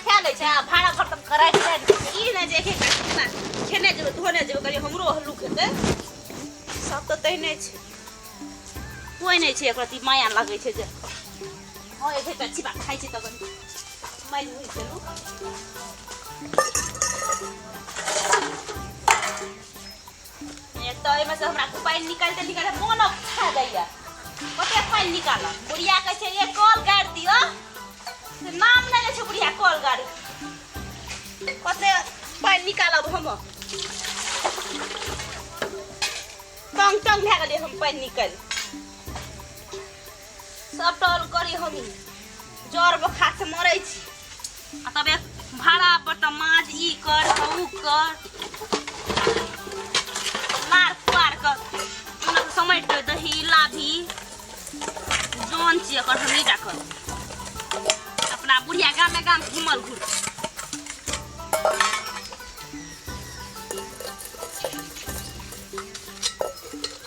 खा ले छै भाड़ा खत्म कराय छै ई न जे के ना खेने जे धोने जे करी हमरो हल्लू खेते सब त तैने छै कोई नै छै एकरती माया लागै छै जे हो ए भेटा छिबा खाइ छै तगन माइ होइ चलू तो एमे से हमरा पानी निकालते मोन खा दैया कते पानी निकाल बुढ़िया कहै छै एक कॉल गाड़ दियो से नाम नै छै बुढ़िया कॉल गाड़ी कते पानी निकालब हम टंग टंग भए गेलै हम पानी निकाल सब टल करी हम जर बखा से मरै छी आ तबे भाड़ा पर त माज ई कर ऊ कर मार पार कर उनक समेट दही लाभी जोन छी एकर हम ईटा कर अपना बुढ़िया गाम में गाम घुमल घुर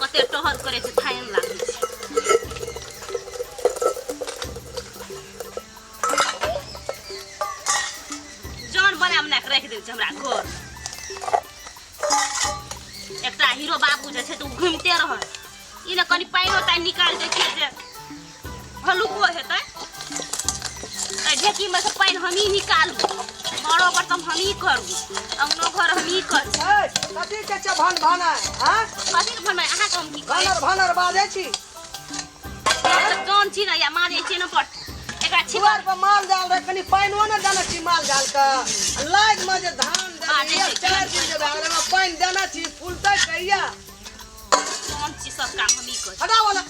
कते टहल करे छै थाइन लागे छै जोन बना बना के रख दे छै हमरा घर एकटा हीरो बाबू जे छै त घुमते रह ई न कनी पाइनो ताइ निकाल दे छै जे हलुको हेतै ए ढेकी में से पाइन हम ही निकालू बड़ो बर्तन हम ही करू अंगनो घर हम ही करू कथी के छै भन भाना हां कथी के भन अहाँ हम की भानर भानर बाजै छी जोन छी न या मारे छी न पट एकरा छिवार पर माल जाल रे कनी पाइनो न देना छी माल जाल का लाग में जे धान दे 4 दिन जे भागले में पाइन देना छी फूलतै कहिया जोन छी सब काम हम ही करू हटा वाला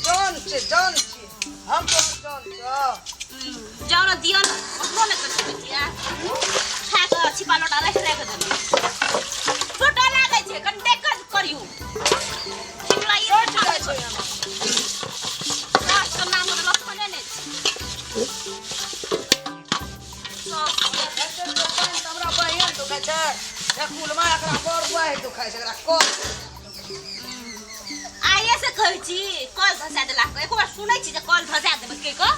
जोन छी हम तो जोन जाओ दियो न ओकरो न कर छिया खा के छिपा लोटा रख दे छोटा लागे छै कन देख करियो छिपला ई छोटा छै रात के नाम ल फने ने हमरा बहिन तो कहै छै फूलमा एकरा बड़ बुआई तो खाइ छै एकरा को आइए से कहै छी कल धसा देला एको बार सुनै छी जे कल धसा देबै के को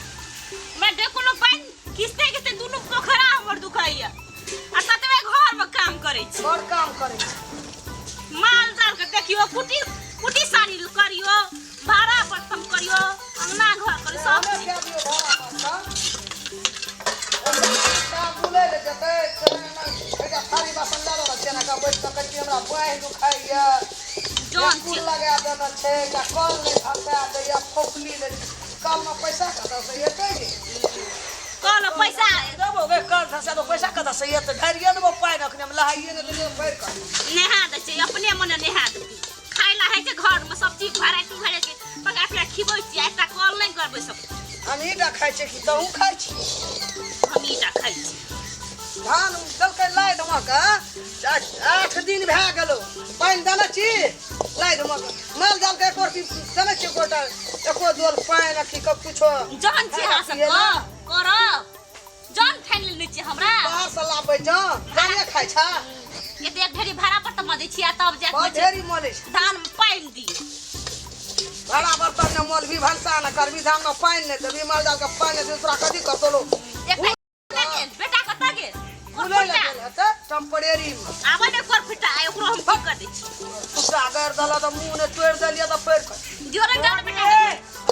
मैं देखो लो पाइन किस्ते किस्ते दुनु पोखरा हमर दुखाइया आ ततबे घर में काम करै छी बड़ काम करै छी माल जाल के देखियो कुटी सानी करियो भाड़ा पर कम करियो अंगना घर करियो सब क्या दियो भाड़ा पर बुले ले जते एटा थारी बासन ला ला चना का बैठ के कच्ची हमरा बुआई दुखाइया जोन फूल लगा देना छै या कल ले खाता दे या फोकली ले कल में पैसा कता से हेतै जे कल पैसा देबो गे कल धसा तो पैसा कता से हेतै धरिए देबो पाइ रखने में लहाइए ने देबो पैर कर नेहा दे छै अपने मने नेहा दे खाइ ला है छै घर में सब चीज भराइ के पका फिर खिबै छी एकटा कल नै करबै सब हम ईटा खाइ छै कि तहू खाइ छी हम ईटा खाइ छी धान दलकै लाइ धमका 8 दिन भए गेलो पाइन देना छी लाइ धमका माल जाल के एको दिन देना छी गोटा एको दोल पाइन अखी क कुछो जान छी हां सब कर जान ठान ले छी हमरा बाहर से लाबै ज गाड़िए खाइ छ ये देख ढेरी भाड़ा पर त मदे छी तब जा बहुत ढेरी मोले छ धान में पाइन दी भाड़ा बर्तन ने मोल भी भंसा न करबी धान में पाइन ने देबी माल जाल के पाइन ने दूसरा कथी करतो लो बेटा कत गे फूले लगल हत टेम्परेरी में आबे ने कर फिटा ओकरो हम ठीक कर दै छी सागर दला त मुंह ने तोड़ देलिया त पैर कर दियो रे गाड़ बेटा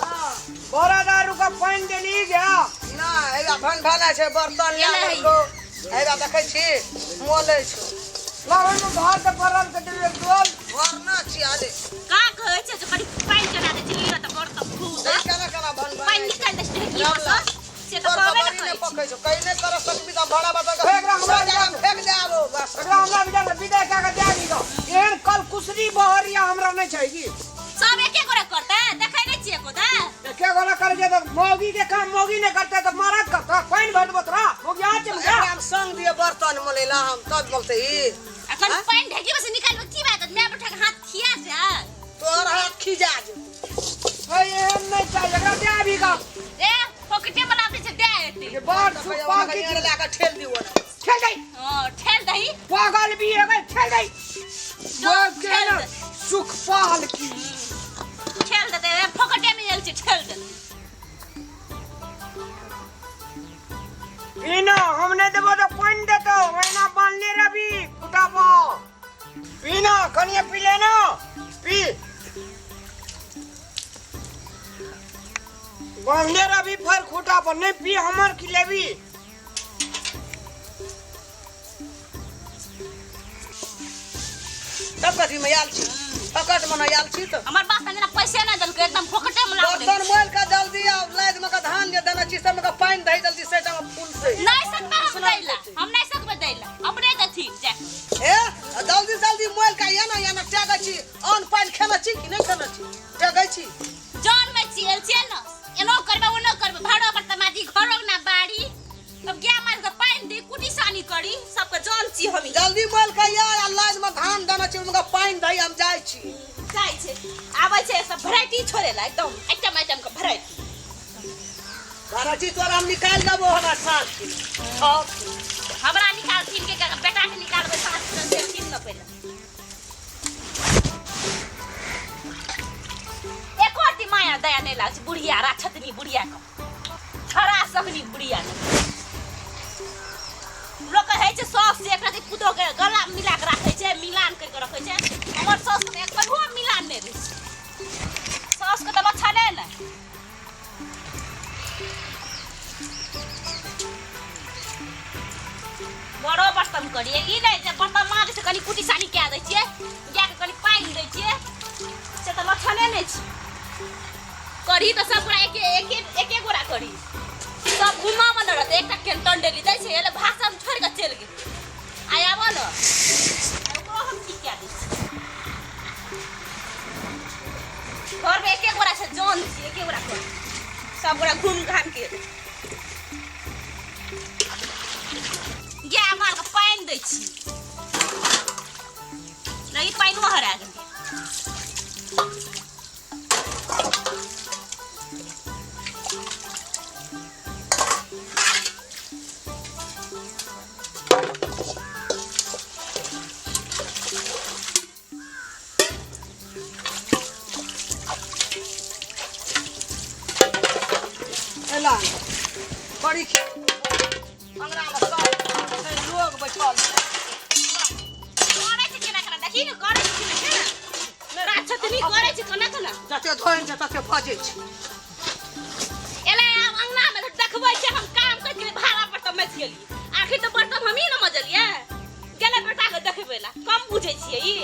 हां बोरा दारू का पाइन देली गया ना एला भन भाना छै बर्तन ले को एला देखै छी मोले छ लागन में घर के परल के दिले डोल भरना छी आले का कहै छै जे कनी पाइन चढ़ा दे छी त बड़ त खूब केना केना भन भाना पाइन निकाल दे छी की बस से त कहबे न पकै छ कहीं नै कर सकबी त भाड़ा बता एकरा हमरा फेक दे आबो बस एकरा हमरा बिचार विदाई का के दे दी दो एहन कल कुसरी बहरिया हमरा नै छै की सब एके गोरे करते देखै नै छियै को दा एके गोरे करे जे त मौगी के काम मौगी नै करते त मरद करता पाइन भर देबो तोरा मौगी आ चल हम संग दिए बर्तन मोलेला हम तब बोलते ही अखन पाइन ढेकी में से निकालबे की बात मैं बैठा के हाथ खिया जा तोर हाथ खिजा जे हे एहन नै चाहिए एकरा दे आबी का ए पॉकेटे में लाबे छै दे एते ये बात सुपा के ला के ठेल दियो ठेल दई हां ठेल दही पागल भी है भाई ठेल दई जो के ना सुख पाल की ठेल दे पॉकेटे में जल छै ठेल दे पीना हम नहीं देबो तो पानी देतो वैना बांधले रवि खुटा पर पीना कनिया पी लेना पी बांधले रवि फिर खुटा पर नहीं पी हमर खिलेबी तब कथी में आयल छी फकट में आयल छी तो हमर बाप संगे पैसे ना देलकै एकदम फोकटे में लागल बर्तन मोल का जल्दी आ लाद में का धान जे दाना छी सब में का पानी दही जल्दी से में फूल से नहीं सकबे हम दैला हम नहीं सकबे दैला अपने दथी जा ए जल्दी जल्दी मोल का या ना टागा छी अन पानी खाना छी कि नहीं खाना छी टागा छी जान में छिए छे न एनो करबे ओनो करबे भाड़ो पर तमाजी घरो ना बाड़ी अब क्या मार के पानी दे कुटी सानी करी सबके जान छी हम जल्दी मोल का या लाद में धान दाना छी में का पानी दही हम जाय छी जाय छे आबै छे सब वैरायटी छोड़ेला एकदम आइटम के वैरायटी सारा चीज तोरा हम निकाल देबो हमरा साथ हमरा निकाल तीन के बेटा के निकालबे साथ से तीन न पहले एको अति माया दया नहीं लाग बुढ़िया राछतनी बुढ़िया को छरा सकनी बुढ़िया लोग कहे छे सॉस से एकरा के पुतो के गला मिला के राखे छे मिलान कर के रखे छे हमर सॉस में एक कहियो मिलान नहीं रे सॉस के तो अच्छा नहीं ना बड़ो बर्तन करिए ई नहीं जे बर्तन मार से कनी कुटी सानी क्या दै छिए जा के कनी पानी दै छिए से तो अच्छा नहीं छै करी तो सब पूरा एक गोरा करी सब घुमा मन रहते एकटा केंटन डेली दै छै एले भाषा में छोड़ के चल गेल आया बोलो ओकरो हम की क्या दै घर में एक गोरा से जान छी एक गोरा कर सब गोरा घूम घाम के या मार के पानी दै छी नहीं पानी में हरा गेल एला बड़ी अंगना में सब लोग बैठल करे छै केना केना देखी न करे छै केना केना राछतनी करे छै केना केना जते धोइन छै तते भजे छै एला अंगना में देखबै छै हम काम कर के भाड़ा पर त मच गेली आखिर तो बर्तन हमही न मजलिए गेले बेटा के देखबै ला कम बुझै छियै ई